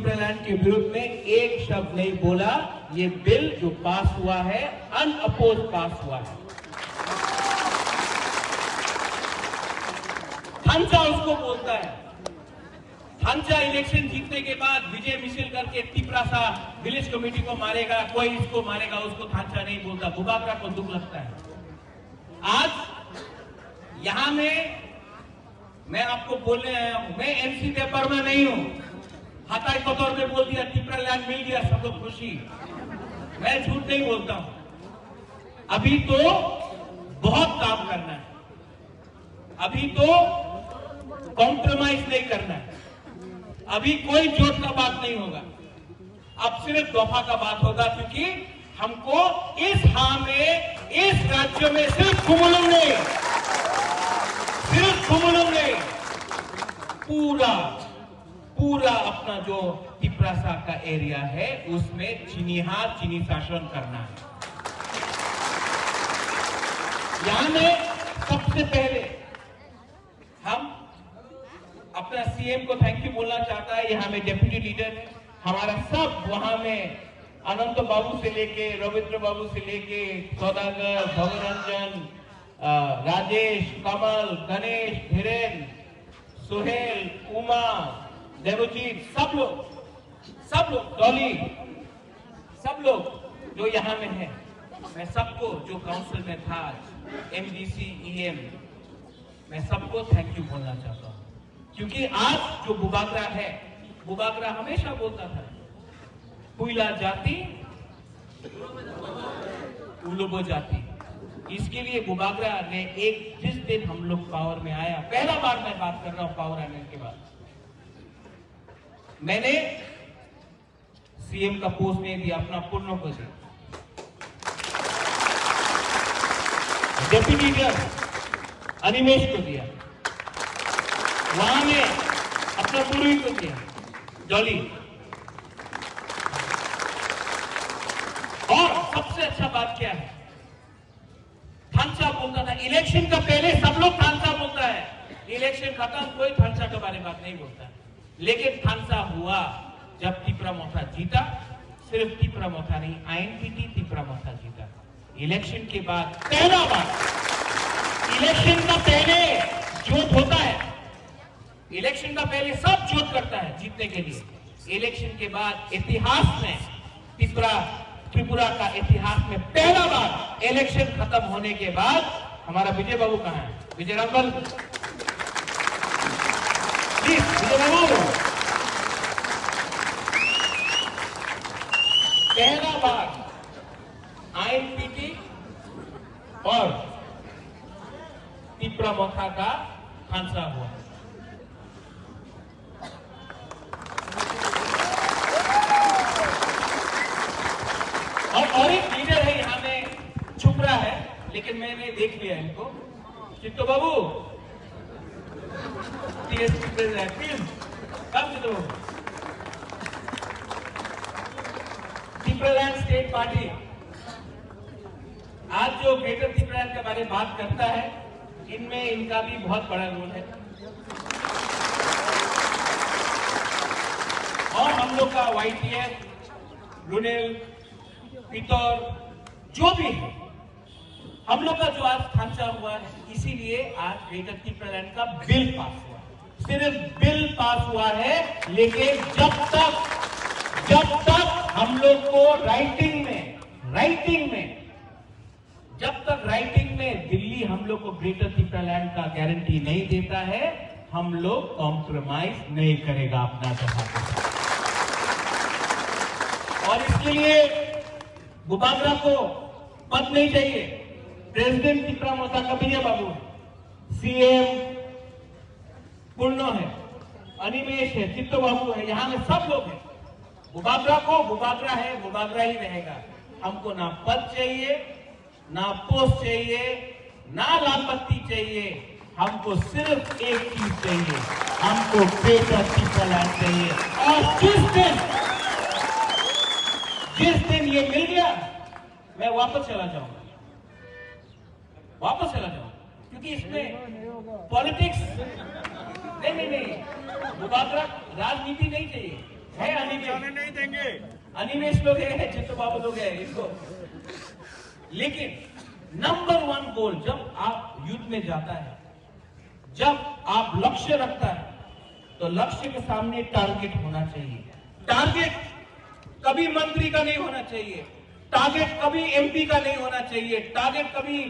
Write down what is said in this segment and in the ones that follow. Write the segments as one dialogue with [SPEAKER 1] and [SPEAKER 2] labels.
[SPEAKER 1] त्रिपुरालैंड के विरुद्ध में एक शब्द नहीं बोला। ये बिल जो पास हुआ है अनअपोज पास हुआ है। थांचा उसको बोलता है। थांचा इलेक्शन जीतने के बाद विजय मिशिल करके तिपरासा विलेज कमेटी को मारेगा, कोई इसको मारेगा, उसको थांचा नहीं बोलता। बुबाकरा को दुख लगता है। आज यहां में मैं आपको बोलने आया हूं, मैं एमसी पेपर में नहीं हूं। हाथाई के तौर पे बोल दिया, त्रिपुरालैंड मिल गया, सब लोग खुशी। मैं झूठ नहीं बोलता हूं। अभी तो बहुत काम करना है। अभी तो कॉम्प्रोमाइज नहीं करना है। अभी कोई जोत का बात नहीं होगा। अब सिर्फ दफा का बात होगा, क्योंकि हमको इस इस राज्य में सिर्फ कुमुलुंग नहीं, पूरा अपना जो तिपरासा का एरिया है उसमें चीनी शासन करना है। यहां में सबसे पहले हम अपना सीएम को थैंक यू बोलना चाहता है। यहाँ में डेप्यूटी लीडर है हमारा, सब वहां में अनंत बाबू से लेके रविंद्र बाबू से लेके सौदागर, भवरंजन, राजेश, कमल, गणेश, धीरेन, सुहेल, उमा, देवजीत, सब लोग डॉली, सब लोग जो यहाँ में है, मैं सबको जो काउंसिल में था, एमडीसी, ईएम, मैं सबको थैंक यू बोलना चाहता हूँ। क्योंकि आज जो बुबाकरा है, बुबाकरा हमेशा बोलता था पुइला जाति उलुबो जाति। इसके लिए बुबाकरा ने जिस दिन हम लोग पावर में आया, पहला बार मैं बात कर रहा हूं पावर आने के बाद, मैंने सीएम का पोस्ट नहीं दिया, अपना पूर्ण को दिया। डेप्यूटी लीडर अनिमेश को दिया, वहां में अपना पूर्वी को दिया, डॉली। और सबसे अच्छा बात क्या है, थांचा बोलता था इलेक्शन का पहले, सब लोग थांचा बोलता है, इलेक्शन खत्म कोई थांचा के बारे में बात नहीं बोलता। लेकिन थांचा हुआ जब तिपरामोथा जीता। सिर्फ तिपरामोथा नहीं, आईएनपीटी तिपरामोथा जीता। इलेक्शन के बाद पहला बार, इलेक्शन का पहले जोत होता है, इलेक्शन का पहले सब जोत करता है जीतने के लिए। इलेक्शन के बाद इतिहास में त्रिपुरा का इतिहास में पहला बार इलेक्शन खत्म होने के बाद, हमारा विजय बाबू कहां है, विजय रामबल, विजय बाबू, पहला बार आईएनपीटी और तिपरामोथा का हादसा हुआ। और एक लीडर है यहाँ में, छुप रहा है, लेकिन मैंने देख लिया इनको। Chitto babu, TSP president, please come Chitto babu. Tripuraland state party आज जो ग्रेटर त्रिपुरालैंड के बारे में बात करता है, इनमें इनका भी बहुत बड़ा रोल है। और हम लोग का वाईटीएफ, रुनेल, पितौर, जो भी है, हम लोग का जो आज थांचा हुआ है, इसीलिए आज ग्रेटर त्रिपुरालैंड का बिल पास हुआ। सिर्फ बिल पास हुआ है, लेकिन जब तक हम लोग को राइटिंग में दिल्ली हम लोग को ग्रेटर त्रिपुरालैंड का गारंटी नहीं देता है, हम लोग कॉम्प्रोमाइज नहीं करेगा अपना जगह। और इसके लिए बुबाकरा को पद नहीं चाहिए। प्रेसिडेंट तिपरामोथा का विजय बाबू, सीएम पूर्णो है, अनिमेश है, चित्तो बाबू है, यहाँ में सब लोग हैं। बुबाकरा को बुबाकरा है, बुबाकरा ही रहेगा। हमको ना पद चाहिए, ना पोस्ट चाहिए, ना लालबत्ती चाहिए, हमको सिर्फ एक चीज चाहिए, हमको ग्रेटर त्रिपुरालैंड चाहिए। और जिस दिन ये मिल गया, मैं वापस चला जाऊंगा, क्योंकि इसमें पॉलिटिक्स नहीं, बुबाकरा राजनीति नहीं चाहिए, है अनिमेश
[SPEAKER 2] नहीं देंगे।
[SPEAKER 1] अनिमेश लोग है, चित्त बाबू लोग है इसको। लेकिन नंबर 1 गोल जब आप युद्ध में जाता है, जब आप लक्ष्य रखता है, तो लक्ष्य के सामने टारगेट होना चाहिए। टारगेट कभी मंत्री का नहीं होना चाहिए, टारगेट कभी एमपी का नहीं होना चाहिए, टारगेट कभी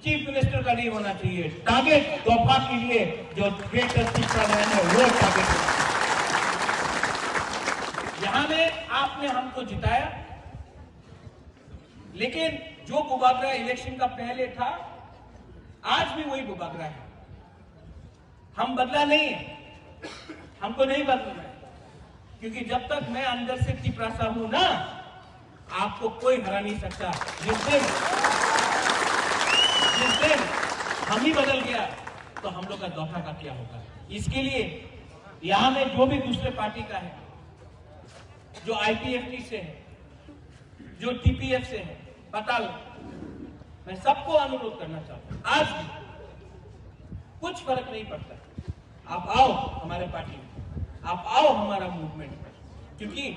[SPEAKER 1] चीफ मिनिस्टर का नहीं होना चाहिए। टारगेट तोहफा के लिए जो ग्रेटर तीसरा लाइन है वो टारगेट है। यहां में आपने हमको जिताया, लेकिन जो बुबागरा इलेक्शन का पहले था आज भी वही बुबागरा है। हम बदला नहीं है, हमको नहीं बदलना है, क्योंकि जब तक मैं अंदर से तिपरासा हूं ना, आपको कोई हरा नहीं सकता। जिस दिन हम ही बदल गया तो हम लोग का दौथा का क्या होगा। इसके लिए यहां में जो भी दूसरे पार्टी का है, जो आईपीएफटी से है, जो टीपीएफ से है, बता लो, मैं सबको अनुरोध करना चाहता हूं, आज भी कुछ फर्क नहीं पड़ता, आप आओ हमारे पार्टी में, आप आओ हमारा मूवमेंट में, क्योंकि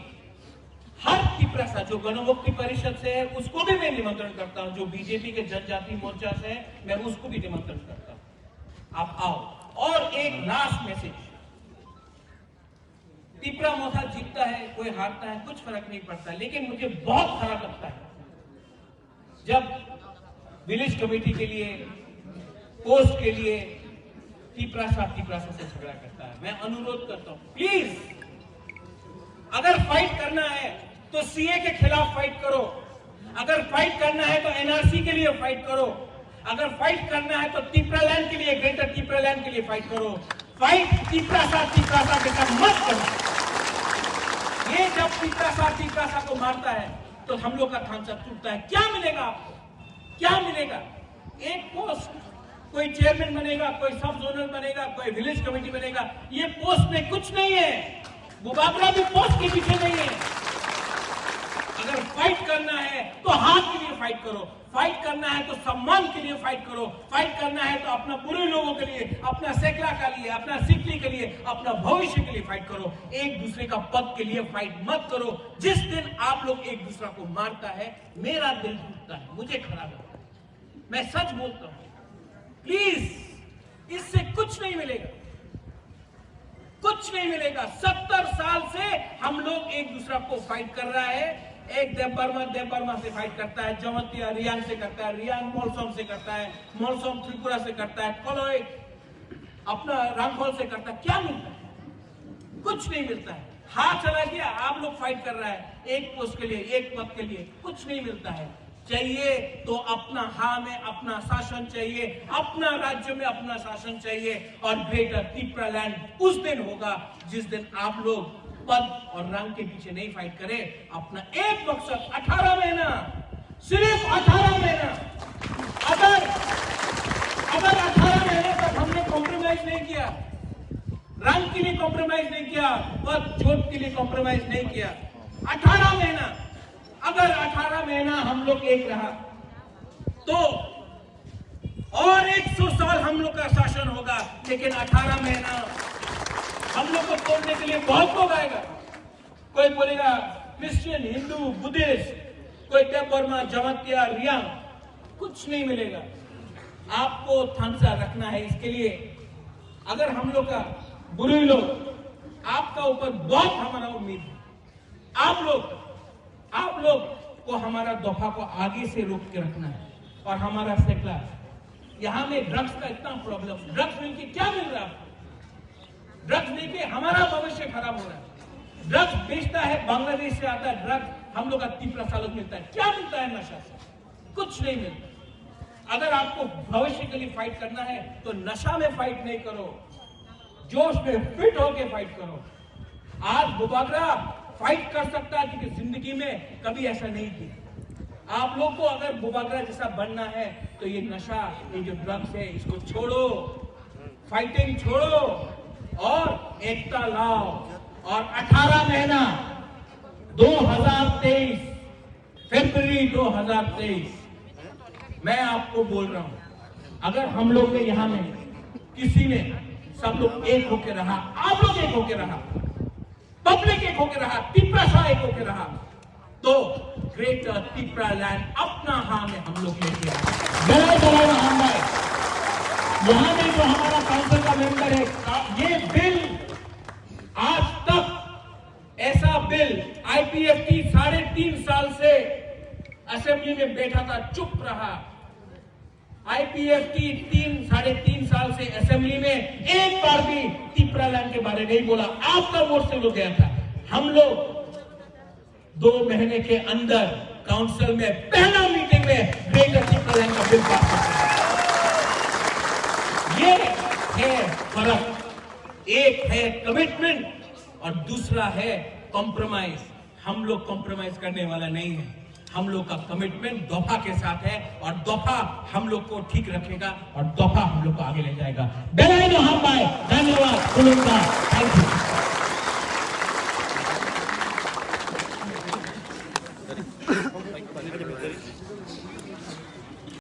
[SPEAKER 1] हर तिपरासा जो गणमुक्ति परिषद से है उसको भी मैं निमंत्रण करता हूं, जो बीजेपी के जनजाति मोर्चा से है मैं उसको भी निमंत्रण करता हूं, आप आओ। और एक लास्ट मैसेज, तिपरा मोथा जीतता है, कोई हारता है, कुछ फर्क नहीं पड़ता, लेकिन मुझे बहुत खराब लगता है जब विलेज कमेटी के लिए, पोस्ट के लिए तिपरासा से झगड़ा करता है। मैं अनुरोध करता हूं, प्लीज अगर फाइट करना है तो सीए के खिलाफ फाइट करो, अगर फाइट करना है तो एनआरसी के लिए फाइट करो, अगर फाइट करना है तो तिपरालैंड के लिए, ग्रेटर तिपरालैंड के लिए फाइट करो। फाइट तिपरासा के साथ मत करो। ये जब तिपरासा को मारता है तो हम लोग का थांचा टूटता है। क्या मिलेगा आपको, क्या मिलेगा? एक पोस्ट, कोई चेयरमैन बनेगा, कोई सब जोनल बनेगा, कोई विलेज कमेटी बनेगा, ये पोस्ट में कुछ नहीं है। बुबागरा भी पोस्ट के पीछे नहीं है। अगर फाइट करना है तो हाथ के लिए फाइट करो, फाइट करना है तो सम्मान के लिए फाइट करो, फाइट करना है तो अपना बुरे लोगों के लिए, अपना सेकला के लिए, अपना सिकली के लिए, अपना भविष्य के लिए फाइट करो। एक दूसरे का पद के लिए फाइट मत करो। जिस दिन आप लोग एक दूसरा को मारता है मेरा दिल टूटता है, मुझे खराब लगता है, मैं सच बोलता हूं। प्लीज इससे कुछ नहीं मिलेगा, कुछ नहीं मिलेगा। 70 साल से हम लोग एक दूसरा को फाइट कर रहा है। एक देव बर्मा से फाइट करता है, जमतिया रियांग से करता है, रियांग मोलसोम से करता है, मोलसोम त्रिपुरा से करता है, कोलोई अपना रामफल से करता है। क्या मिलता है? कुछ नहीं मिलता है। हाथ चला गया, आप लोग फाइट कर रहा है एक पोस्ट के लिए, एक पद के लिए, कुछ नहीं मिलता है। चाहिए तो अपना हाँ में अपना शासन चाहिए, अपना राज्य में अपना शासन चाहिए, और ग्रेटर तिपरालैंड उस दिन होगा जिस दिन आप लोग पद और रंग के पीछे नहीं फाइट करें। अपना एक मकसद, 18 महीना, सिर्फ 18 महीना, अगर 18 महीने तक हमने कॉम्प्रोमाइज नहीं किया, रंग के लिए कॉम्प्रोमाइज नहीं किया, पद जोत के लिए कॉम्प्रोमाइज नहीं किया, 18 महीना, अगर 18 महीना हम लोग एक रहा तो और 100 साल हम लोग का शासन होगा। लेकिन 18 महीना हम लोग को तोड़ने के लिए बहुत लोग आएगा। कोई बोलेगा क्रिश्चियन, हिंदू, बुद्धिस्ट, कोई देव बर्मा, जमतिया, रियांग, कुछ नहीं मिलेगा। आपको थांसा रखना है। इसके लिए अगर हम लोग का बुरे लोग, आपका ऊपर बहुत हमारा उम्मीद है। आप लोग को हमारा दफा को आगे से रोक के रखना है। और हमारा सेकला, यहां में ड्रग्स का इतना प्रॉब्लम, ड्रग्स मिलके क्या मिल रहा है? ड्रग्स लेके हमारा भविष्य खराब हो रहा है। ड्रग्स बेचता है, बांग्लादेश से आता है ड्रग्स, हम लोग का तिपरासा लोग मिलता है। क्या मिलता है नशा से? कुछ नहीं मिलता। अगर आपको भविष्य के लिए फाइट करना है तो नशा में फाइट नहीं करो, जोश में फिट होके फाइट करो। आज बुबागरा फाइट कर सकता है क्योंकि जिंदगी में कभी ऐसा नहीं किया। आप लोग को अगर बुबागरा जैसा बनना है तो ये नशा, ये जो ड्रग्स है, इसको छोड़ो, फाइटिंग छोड़ो और एकता लाओ। और 18 महीना 2023 फरवरी 2023 मैं आपको बोल रहा हूं, अगर हम लोग ने यहां में किसी ने, सब लोग एक होकर रहा, आप लोग एक होकर रहा,
[SPEAKER 2] पब्लिक एक होकर रहा, तिप्राशाह एक होकर रहा, तो ग्रेटर तिप्रा लैंड अपना हाथ में हम लोग लेके आए।
[SPEAKER 1] जय राम भाई, यहाँ में जो हमारा काउंसिल का मेंबर है, ये बिल आज तक ऐसा बिल आईपीएफटी 3.5 साल से असेंबली में बैठा था, चुप रहा। आईपीएफटी 3.5 साल से असेंबली में एक बार भी तिप्रा लैंड के बारे में नहीं बोला। आपका वोट से लोग गया था। हम लोग 2 महीने के अंदर काउंसिल में पहला मीटिंग में ग्रेटर तिप्रा लैंड का बिल पास किया। ये है फर्क। एक है कमिटमेंट और दूसरा है कॉम्प्रोमाइज। हम लोग कॉम्प्रोमाइज करने वाला नहीं है। हम लोग का कमिटमेंट दफा के साथ है और दफा हम लोग को ठीक रखेगा और दफा हम लोग को आगे ले जाएगा। बेलाइन हम भाई, धन्यवाद, थैंक यू।